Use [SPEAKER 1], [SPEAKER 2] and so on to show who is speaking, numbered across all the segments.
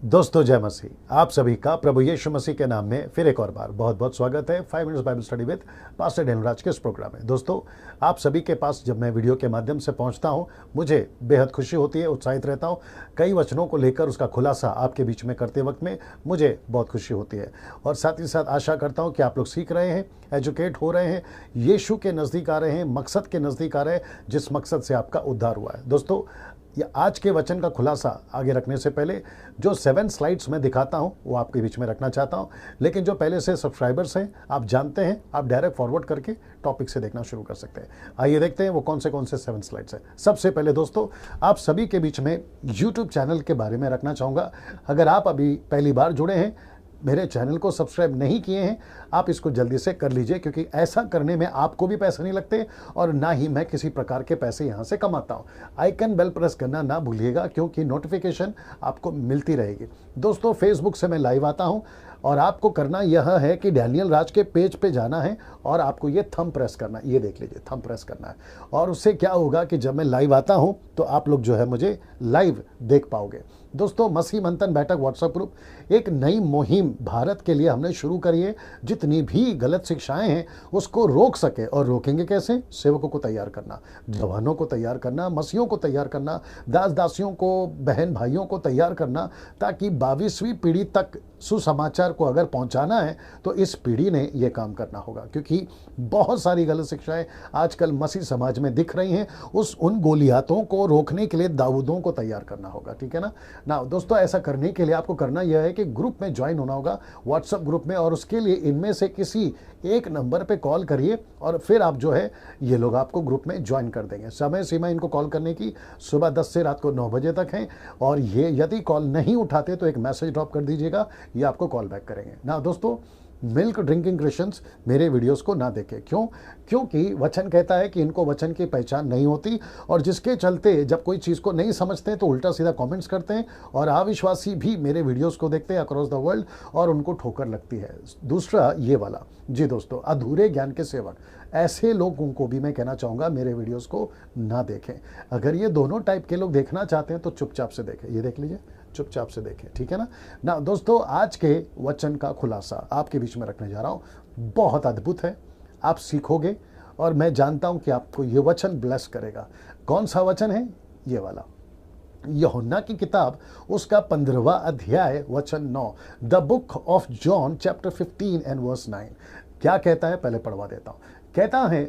[SPEAKER 1] दोस्तों जय मसीह। आप सभी का प्रभु यीशु मसीह के नाम में फिर एक और बार बहुत बहुत स्वागत है 5 minutes Bible study with pastor Daniel Raj के इस प्रोग्राम में। दोस्तों, आप सभी के पास जब मैं वीडियो के माध्यम से पहुंचता हूं, मुझे बेहद खुशी होती है, उत्साहित रहता हूं। कई वचनों को लेकर उसका खुलासा आपके बीच में करते वक्त में मुझे बहुत खुशी होती है और साथ ही साथ आशा करता हूँ कि आप लोग सीख रहे हैं, एजुकेट हो रहे हैं, यीशु के नज़दीक आ रहे हैं, मकसद के नज़दीक आ रहे हैं जिस मकसद से आपका उद्धार हुआ है। दोस्तों, या आज के वचन का खुलासा आगे रखने से पहले जो 7 स्लाइड्स मैं दिखाता हूं वो आपके बीच में रखना चाहता हूं, लेकिन जो पहले से सब्सक्राइबर्स हैं आप जानते हैं, आप डायरेक्ट फॉरवर्ड करके टॉपिक से देखना शुरू कर सकते हैं। आइए देखते हैं वो कौन से 7 स्लाइड्स हैं। सबसे पहले दोस्तों, आप सभी के बीच में यूट्यूब चैनल के बारे में रखना चाहूँगा। अगर आप अभी पहली बार जुड़े हैं, मेरे चैनल को सब्सक्राइब नहीं किए हैं, आप इसको जल्दी से कर लीजिए, क्योंकि ऐसा करने में आपको भी पैसे नहीं लगते और ना ही मैं किसी प्रकार के पैसे यहाँ से कमाता हूँ। आइकन बेल प्रेस करना ना भूलिएगा, क्योंकि नोटिफिकेशन आपको मिलती रहेगी। दोस्तों, फेसबुक से मैं लाइव आता हूँ और आपको करना यह है कि डैनियल राज के पेज पे जाना है और आपको ये थंब प्रेस करना है। ये देख लीजिए, थंब प्रेस करना है और उससे क्या होगा कि जब मैं लाइव आता हूँ तो आप लोग जो है मुझे लाइव देख पाओगे। दोस्तों, मसीह मंथन बैठक व्हाट्सएप ग्रुप एक नई मुहिम भारत के लिए हमने शुरू करी है। जितनी भी गलत शिक्षाएं हैं उसको रोक सके, और रोकेंगे कैसे? सेवकों को तैयार करना, जवानों को तैयार करना, मसीहों को तैयार करना, दास दासियों को, बहन भाइयों को तैयार करना, ताकि 22वीं पीढ़ी तक सुसमाचार को अगर पहुंचाना है तो इस पीढ़ी ने यह काम करना होगा, क्योंकि बहुत सारी गलत शिक्षाएं आजकल मसीह समाज में दिख रही हैं। उन गोलियातों को रोकने के लिए दाऊदों को तैयार करना होगा, ठीक है ना दोस्तों, ऐसा करने के लिए आपको करना यह है कि ग्रुप में ज्वाइन होना होगा, व्हाट्सएप ग्रुप में, और उसके लिए इनमें से किसी एक नंबर पे कॉल करिए और फिर आप जो है ये लोग आपको ग्रुप में ज्वाइन कर देंगे। समय सीमा इनको कॉल करने की सुबह 10 से रात को 9 बजे तक है, और ये यदि कॉल नहीं उठाते तो एक मैसेज ड्रॉप कर दीजिएगा, ये आपको कॉल बैक करेंगे ना। दोस्तों, मिल्क ड्रिंकिंग क्रिश्चियंस मेरे वीडियोस को ना देखें। क्यों? क्योंकि वचन कहता है कि इनको वचन की पहचान नहीं होती, और जिसके चलते जब कोई चीज़ को नहीं समझते तो उल्टा सीधा कमेंट्स करते हैं, और अविश्वासी भी मेरे वीडियोस को देखते हैं अक्रॉस द वर्ल्ड और उनको ठोकर लगती है। दूसरा ये वाला, जी दोस्तों, अधूरे ज्ञान के सेवक, ऐसे लोगों को भी मैं कहना चाहूँगा मेरे वीडियोज़ को ना देखें। अगर ये दोनों टाइप के लोग देखना चाहते हैं तो चुपचाप से देखें। ये देख लीजिए, चुपचाप से देखें, ठीक है ना दोस्तों, आज के वचन का खुलासा आपके बीच में रखने जा रहा हूं। बहुत अद्भुत है, आप सीखोगे और मैं जानता हूं कि आपको ये वचन ब्लेस करेगा। कौन सा वचन है? ये वाला, यूहन्ना की किताब उसका 15वां अध्याय वचन 9, the book of John chapter 15 and verse 9। क्या कहता है? पहले पढ़वा देता हूं। कहता है,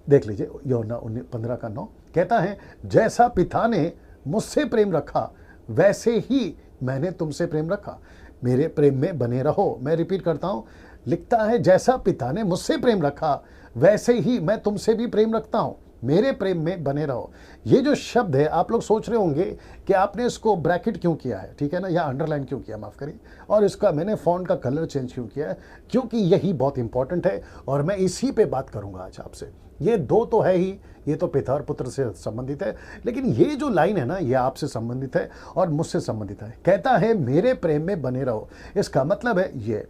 [SPEAKER 1] देख लीजिए, यूहन्ना 15 का 9 कहता है, जैसा पिता ने मुझसे प्रेम रखा वैसे ही मैंने तुमसे प्रेम रखा, मेरे प्रेम में बने रहो। मैं रिपीट करता हूं, लिखता है, जैसा पिता ने मुझसे प्रेम रखा वैसे ही मैं तुमसे भी प्रेम रखता हूं, मेरे प्रेम में बने रहो। ये जो शब्द है, आप लोग सोच रहे होंगे कि आपने इसको ब्रैकेट क्यों किया है, ठीक है ना, या अंडरलाइन क्यों किया, माफ करिए, और इसका मैंने फॉन्ट का कलर चेंज क्यों किया है, क्योंकि यही बहुत इंपॉर्टेंट है और मैं इसी पे बात करूंगा आज आपसे। ये दो तो है ही, ये तो पिता और पुत्र से संबंधित है, लेकिन ये जो लाइन है ना, ये आपसे संबंधित है और मुझसे संबंधित है। कहता है, मेरे प्रेम में बने रहो। इसका मतलब है ये,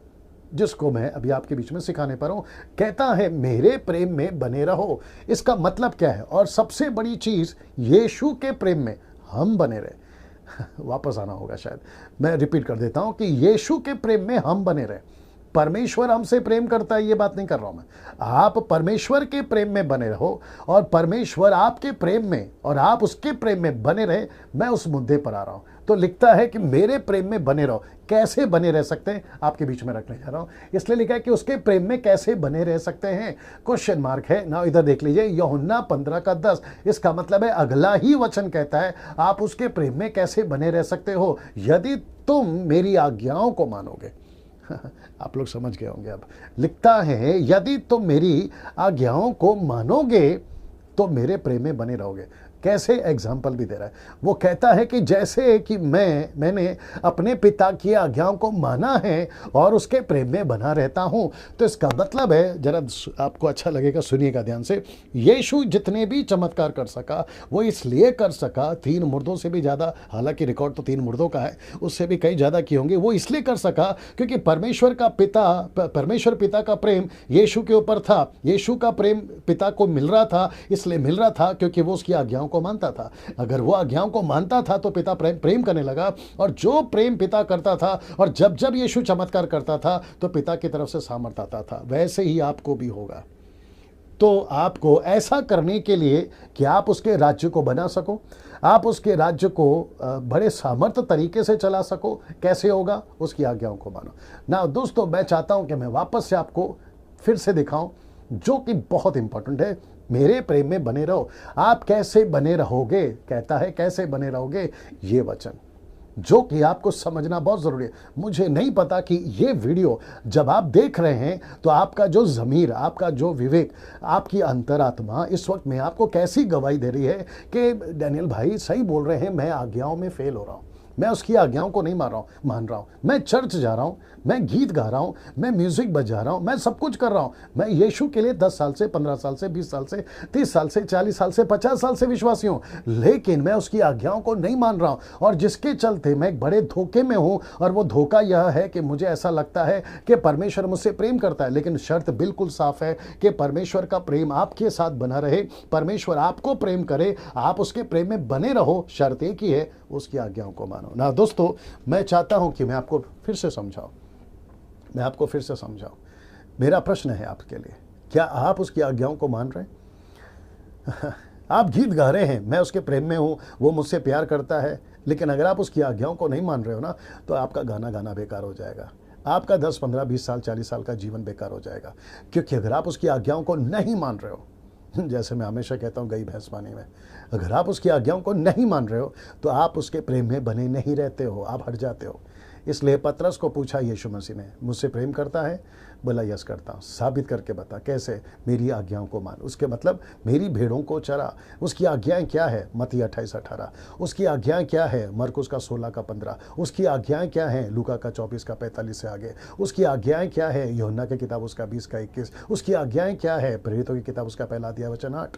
[SPEAKER 1] जिसको मैं अभी आपके बीच में सिखाने पर हूं। कहता है, मेरे प्रेम में बने रहो। इसका मतलब क्या है? और सबसे बड़ी चीज, यीशु के प्रेम में हम बने रहे। वापस आना होगा शायद, मैं रिपीट कर देता हूं कि यीशु के प्रेम में हम बने रहे। परमेश्वर हमसे प्रेम करता है, ये बात नहीं कर रहा हूं मैं। आप परमेश्वर के प्रेम में बने रहो और परमेश्वर आपके प्रेम में और आप उसके प्रेम में बने रहे। मैं उस मुद्दे पर आ रहा हूं। तो लिखता है कि मेरे प्रेम में बने रहो। कैसे बने रह सकते हैं, आपके बीच में रखने जा रहा हूं। इसलिए लिखा है कि उसके प्रेम में कैसे बने रह सकते हैं, क्वेश्चन मार्क है ना। इधर देख लीजिए, यूहन्ना 15 का 10। इसका मतलब है अगला ही वचन कहता है, आप उसके प्रेम में कैसे बने रह सकते हो, यदि तुम मेरी आज्ञाओं को मानोगे। आप लोग समझ गए होंगे अब। लिखता है, यदि तुम मेरी आज्ञाओं को मानोगे तो मेरे प्रेम में बने रहोगे। कैसे? एग्जाम्पल भी दे रहा है। वो कहता है कि जैसे कि मैंने अपने पिता की आज्ञाओं को माना है और उसके प्रेम में बना रहता हूं। तो इसका मतलब है, जरा आपको अच्छा लगेगा, सुनिएगा ध्यान से। यीशु जितने भी चमत्कार कर सका वो इसलिए कर सका, 3 मुर्दों से भी ज्यादा, हालांकि रिकॉर्ड तो 3 मुर्दों का है, उससे भी कई ज्यादा किए होंगे। वो इसलिए कर सका क्योंकि परमेश्वर पिता का प्रेम यीशु के ऊपर था। यीशु का प्रेम पिता को मिल रहा था, इसलिए मिल रहा था क्योंकि वो उसकी आज्ञाओं को मानता था। अगर वो आज्ञाओं को मानता था तो पिता प्रेम करने लगा, और जो प्रेम पिता करता था और जब जब यीशु चमत्कार करता था तो पिता की तरफ से सामर्थ आता था। वैसे ही आपको भी होगा। तो आपको ऐसा करने के लिए कि आप उसके राज्य को बना सको, आप उसके राज्य को बड़े सामर्थ्य तरीके से चला सको, कैसे होगा? उसकी आज्ञाओं को मानो ना। दोस्तों, मैं चाहता हूं कि मैं वापस से आपको फिर से दिखाऊं, जो कि बहुत इंपॉर्टेंट है। मेरे प्रेम में बने रहो। आप कैसे बने रहोगे? कहता है कैसे बने रहोगे? ये वचन, जो कि आपको समझना बहुत जरूरी है। मुझे नहीं पता कि ये वीडियो जब आप देख रहे हैं तो आपका जो ज़मीर, आपका जो विवेक, आपकी अंतरात्मा इस वक्त में आपको कैसी गवाही दे रही है कि डैनियल भाई सही बोल रहे हैं, मैं आज्ञाओं में फेल हो रहा हूँ, मैं उसकी आज्ञाओं को नहीं मान रहा हूँ। मैं चर्च जा रहा हूँ, मैं गीत गा रहा हूँ, मैं म्यूजिक बजा रहा हूँ, मैं सब कुछ कर रहा हूँ। मैं यीशु के लिए 10 साल से, 15 साल से, 20 साल से, 30 साल से, 40 साल से, 50 साल से विश्वासी हूँ, लेकिन मैं उसकी आज्ञाओं को नहीं मान रहा हूँ, और जिसके चलते मैं एक बड़े धोखे में हूँ। और वो धोखा यह है कि मुझे ऐसा लगता है कि परमेश्वर मुझसे प्रेम करता है, लेकिन शर्त बिल्कुल साफ है कि परमेश्वर का प्रेम आपके साथ बना रहे, परमेश्वर आपको प्रेम करे, आप उसके प्रेम में बने रहो। शर्त एक ही है, उसकी आज्ञाओं को मानो ना। दोस्तों, मैं चाहता हूं कि मैं आपको फिर से समझाऊं। मेरा प्रश्न है आपके लिए, क्या आप उसकी आज्ञाओं को मान रहे हैं? आप गीत गा रहे हैं, मैं उसके प्रेम में हूं, वो मुझसे प्यार करता है, लेकिन अगर आप उसकी आज्ञाओं को नहीं मान रहे हो ना, तो आपका गाना बेकार हो जाएगा। आपका 10, 15, 20 साल, 40 साल का जीवन बेकार हो जाएगा। क्योंकि अगर आप उसकी आज्ञाओं को नहीं मान रहे हो, जैसे मैं हमेशा कहता हूँ गई भैंस पानी में, अगर आप उसकी आज्ञाओं को नहीं मान रहे हो तो आप उसके प्रेम में बने नहीं रहते हो, आप हट जाते हो। इसलिए पतरस को पूछा यीशु मसीह ने, मुझसे प्रेम करता है? बोला यस करता हूँ। साबित करके बता कैसे? मेरी आज्ञाओं को मान। उसके मतलब मेरी भेड़ों को चरा। उसकी आज्ञाएं क्या है? मत्ती 28-18। उसकी आज्ञाएं क्या है? मरकुस का 16-15। उसकी आज्ञाएं क्या है? लूका का 24-45 से आगे। उसकी आज्ञाएं क्या है? यूहन्ना की किताब उसका 20-21। उसकी आज्ञाएं क्या है? प्रेरितों की किताब उसका 1 अध्याय वचन 8।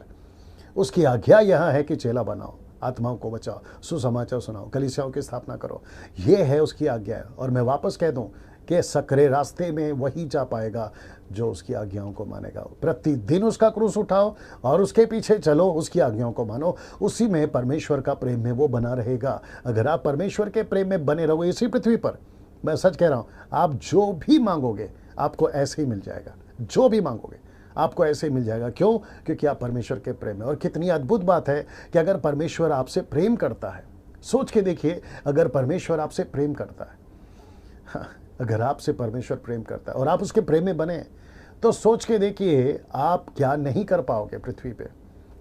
[SPEAKER 1] उसकी आज्ञा यह है कि चेला बनाओ, आत्माओं को बचाओ, सुसमाचार सुनाओ, कलीसियाओं की स्थापना करो। ये है उसकी आज्ञा। और मैं वापस कह दूं कि सकरे रास्ते में वही जा पाएगा जो उसकी आज्ञाओं को मानेगा। प्रतिदिन उसका क्रूस उठाओ और उसके पीछे चलो, उसकी आज्ञाओं को मानो। उसी में परमेश्वर का प्रेम में वो बना रहेगा। अगर आप परमेश्वर के प्रेम में बने रहो इसी पृथ्वी पर, मैं सच कह रहा हूं, आप जो भी मांगोगे आपको ऐसे ही मिल जाएगा। जो भी मांगोगे आपको ऐसे ही मिल जाएगा। क्यों? क्योंकि आप परमेश्वर के प्रेम में। और कितनी अद्भुत बात है कि अगर परमेश्वर आपसे प्रेम करता है, सोच के देखिए, अगर परमेश्वर आपसे प्रेम करता है, हाँ, अगर आपसे परमेश्वर प्रेम करता है और आप उसके प्रेम में बने, तो सोच के देखिए आप क्या नहीं कर पाओगे पृथ्वी पे।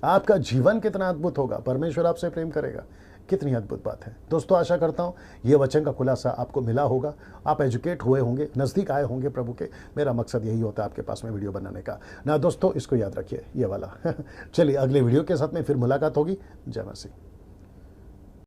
[SPEAKER 1] आपका जीवन कितना अद्भुत होगा। परमेश्वर आपसे प्रेम करेगा। कितनी अद्भुत बात है। दोस्तों, आशा करता हूँ ये वचन का खुलासा आपको मिला होगा, आप एजुकेट हुए होंगे, नज़दीक आए होंगे प्रभु के। मेरा मकसद यही होता है आपके पास में वीडियो बनाने का ना। दोस्तों, इसको याद रखिए, ये वाला। चलिए, अगले वीडियो के साथ में फिर मुलाकात होगी। जय मसीह।